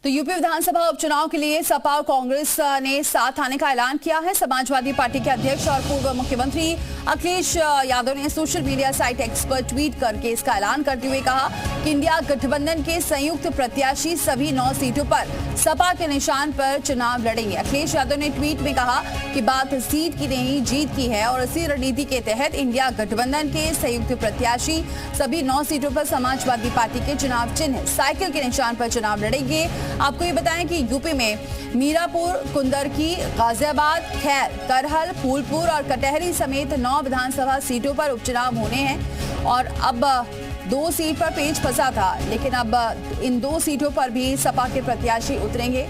तो यूपी विधानसभा उपचुनाव के लिए सपा और कांग्रेस ने साथ आने का ऐलान किया है। समाजवादी पार्टी के अध्यक्ष और पूर्व मुख्यमंत्री अखिलेश यादव ने सोशल मीडिया साइट एक्स पर ट्वीट करके इसका ऐलान करते हुए कहा कि इंडिया गठबंधन के संयुक्त प्रत्याशी सभी 9 सीटों पर सपा के निशान पर चुनाव लड़ेंगे। अखिलेश यादव ने ट्वीट में कहा कि बात सीट की नहीं, जीत की है और इसी रणनीति के तहत इंडिया गठबंधन के संयुक्त प्रत्याशी सभी 9 सीटों पर समाजवादी पार्टी के चुनाव चिन्ह साइकिल के निशान पर चुनाव लड़ेंगे। आपको ये बताएं कि यूपी में मीरापुर, कुंदरकी, गाजियाबाद, खैर, करहल, फूलपुर और कटहरी समेत 9 विधानसभा सीटों पर उपचुनाव होने हैं और अब 2 सीट पर पेच फंसा था, लेकिन अब इन 2 सीटों पर भी सपा के प्रत्याशी उतरेंगे।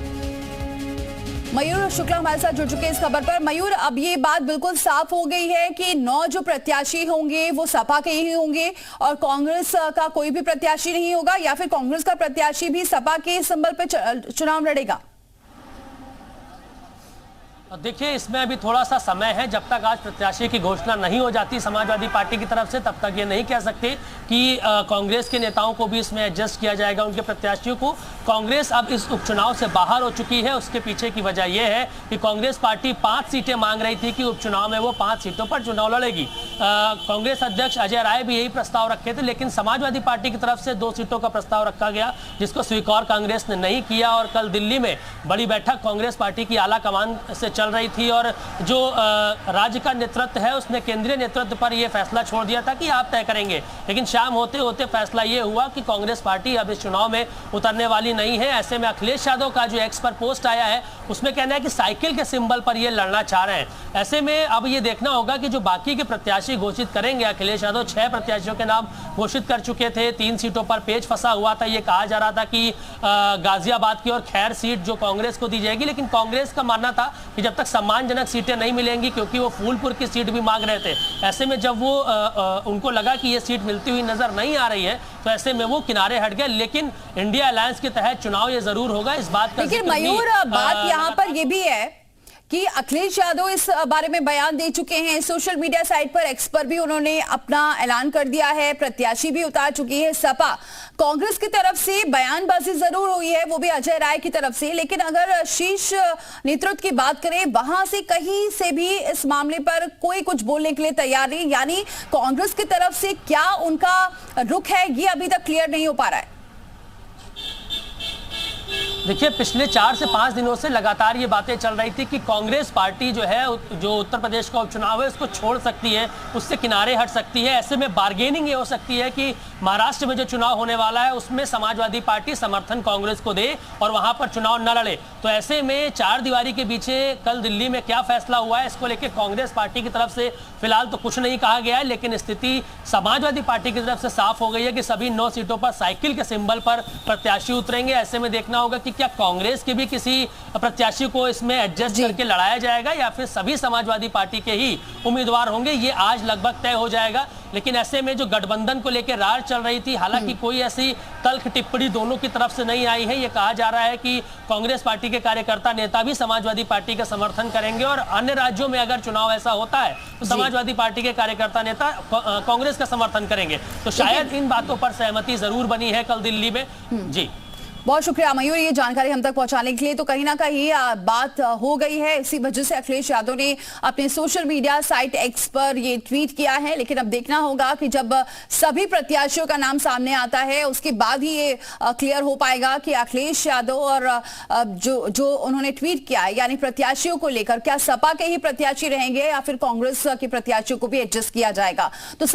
मयूर शुक्ला हमारे साथ जुड़ चुके हैं इस खबर पर। मयूर, अब ये बात बिल्कुल साफ हो गई है कि 9 जो प्रत्याशी होंगे वो सपा के ही होंगे और कांग्रेस का कोई भी प्रत्याशी नहीं होगा, या फिर कांग्रेस का प्रत्याशी भी सपा के सिंबल पर चुनाव लड़ेगा? देखिए, इसमें अभी थोड़ा सा समय है। जब तक आज प्रत्याशी की घोषणा नहीं हो जाती समाजवादी पार्टी की तरफ से, तब तक ये नहीं कह सकते कि कांग्रेस के नेताओं को भी इसमें एडजस्ट किया जाएगा, उनके प्रत्याशियों को। कांग्रेस अब इस उपचुनाव से बाहर हो चुकी है। उसके पीछे की वजह यह है कि कांग्रेस पार्टी 5 सीटें मांग रही थी कि उपचुनाव में वो 5 सीटों पर चुनाव लड़ेगी। कांग्रेस अध्यक्ष अजय राय भी यही प्रस्ताव रखे थे, लेकिन समाजवादी पार्टी की तरफ से 2 सीटों का प्रस्ताव रखा गया, जिसको स्वीकार कांग्रेस ने नहीं किया। और कल दिल्ली में बड़ी बैठक कांग्रेस पार्टी की आला कमान से चल रही थी और जो राज्य का नेतृत्व है उसने केंद्रीय नेतृत्व पर यह फैसला छोड़ दिया था कि आप तय करेंगे। लेकिन शाम होते होते फैसला यह हुआ कि कांग्रेस पार्टी अब इस चुनाव में उतरने वाली नहीं है। ऐसे में अखिलेश यादव का जो एक्स पर पोस्ट आया है उसमें कहना है कि साइकिल के सिंबल पर ये लड़ना चाह रहे हैं। ऐसे में अब ये देखना होगा कि जो बाकी के प्रत्याशी घोषित करेंगे। अखिलेश यादव 6 प्रत्याशियों के नाम घोषित कर चुके थे। 3 सीटों पर पेच फंसा हुआ था। ये कहा जा रहा था कि गाजियाबाद की और खैर सीट जो कांग्रेस को दी जाएगी, लेकिन कांग्रेस का मानना था कि जब तक सम्मानजनक सीटें नहीं मिलेंगी, क्योंकि वो फूलपुर की सीट भी मांग रहे थे। ऐसे में जब वो उनको लगा कि ये सीट मिलती हुई नजर नहीं आ रही है, तो ऐसे में वो किनारे हट गए। लेकिन इंडिया अलायंस के तहत चुनाव ये जरूर होगा, इस बात का। लेकिन मयूर, बात यहाँ पर ये भी है कि अखिलेश यादव इस बारे में बयान दे चुके हैं। सोशल मीडिया साइट पर एक्स पर भी उन्होंने अपना ऐलान कर दिया है। प्रत्याशी भी उतार चुकी है सपा। कांग्रेस की तरफ से बयानबाजी जरूर हुई है, वो भी अजय राय की तरफ से, लेकिन अगर शीर्ष नेतृत्व की बात करें, वहां से कहीं से भी इस मामले पर कोई कुछ बोलने के लिए तैयार नहीं। यानी कांग्रेस की तरफ से क्या उनका रुख है, ये अभी तक क्लियर नहीं हो पा रहा है। देखिए, पिछले 4 से 5 दिनों से लगातार ये बातें चल रही थी कि कांग्रेस पार्टी जो है, जो उत्तर प्रदेश का उपचुनाव है उसको छोड़ सकती है, उससे किनारे हट सकती है। ऐसे में बार्गेनिंग ये हो सकती है कि महाराष्ट्र में जो चुनाव होने वाला है उसमें समाजवादी पार्टी समर्थन कांग्रेस को दे और वहां पर चुनाव न लड़े। तो ऐसे में 4 दीवारी के पीछे कल दिल्ली में क्या फैसला हुआ है, इसको लेकर कांग्रेस पार्टी की तरफ से फिलहाल तो कुछ नहीं कहा गया है, लेकिन स्थिति समाजवादी पार्टी की तरफ से साफ हो गई है कि सभी 9 सीटों पर साइकिल के सिंबल पर प्रत्याशी उतरेंगे। ऐसे में देखना होगा कि क्या कांग्रेस के भी किसी प्रत्याशी को इसमें एडजस्ट करके लड़ाया जाएगा या फिर सभी समाजवादी पार्टी के ही उम्मीदवार होंगे, ये आज लगभग तय हो जाएगा। लेकिन ऐसे में जो गठबंधन को लेकर रार चल रही थी, हालांकि कोई ऐसी तल्ख टिप्पणी दोनों की तरफ से नहीं आई है। ये कहा जा रहा है कि कांग्रेस पार्टी के कार्यकर्ता नेता भी समाजवादी पार्टी का समर्थन करेंगे और अन्य राज्यों में अगर चुनाव ऐसा होता है तो समाजवादी पार्टी के कार्यकर्ता नेता कांग्रेस का समर्थन करेंगे। तो शायद इन बातों पर सहमति जरूर बनी है कल दिल्ली में। जी, बहुत शुक्रिया मयूर, ये जानकारी हम तक पहुंचाने के लिए। तो कहीं ना कहीं बात हो गई है, इसी वजह से अखिलेश यादव ने अपने सोशल मीडिया साइट एक्स पर ये ट्वीट किया है। लेकिन अब देखना होगा कि जब सभी प्रत्याशियों का नाम सामने आता है उसके बाद ही ये क्लियर हो पाएगा कि अखिलेश यादव और जो उन्होंने ट्वीट किया है, यानी प्रत्याशियों को लेकर, क्या सपा के ही प्रत्याशी रहेंगे या फिर कांग्रेस के प्रत्याशियों को भी एडजस्ट किया जाएगा। तो